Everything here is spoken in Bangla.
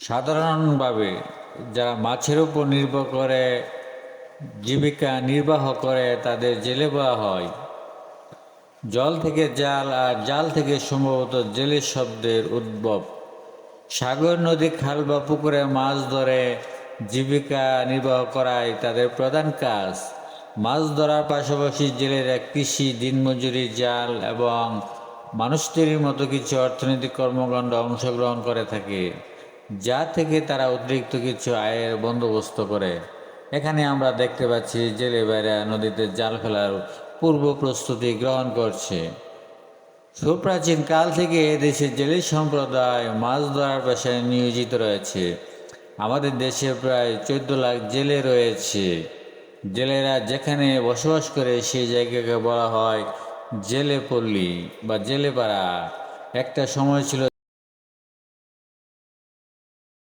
সাধারণভাবে যারা মাছের উপর নির্ভর করে জীবিকা নির্বাহ করে তাদের জেলে বলা হয়। জল থেকে জাল আর জাল থেকে সম্ভবত জেলের শব্দের উদ্ভব। সাগর, নদী, খাল বা পুকুরে মাছ ধরে জীবিকা নির্বাহ করাই তাদের প্রধান কাজ। মাছ ধরার পাশাপাশি জেলেরা কৃষি, দিনমজুরি, জাল এবং মানুষ তৈরির মতো কিছু অর্থনৈতিক কর্মকাণ্ডে অংশগ্রহণ করে থাকে, যা থেকে তারা অতিরিক্ত কিছু আয়ের বন্দোবস্ত করে। এখানে আমরা দেখতে পাচ্ছি জেলে ভাইরা নদীতে জাল ফেলার পূর্ব প্রস্তুতি গ্রহণ করছে। সুপ্রাচীন কাল থেকে এদেশে জেলে সম্প্রদায় মাছ ধরার পেশায় নিয়োজিত রয়েছে। আমাদের দেশে প্রায় 14 লাখ জেলে রয়েছে। জেলেরা যেখানে বসবাস করে সেই জায়গাকে বলা হয় জেলে পল্লী বা জেলেপাড়া। একটা সময় ছিল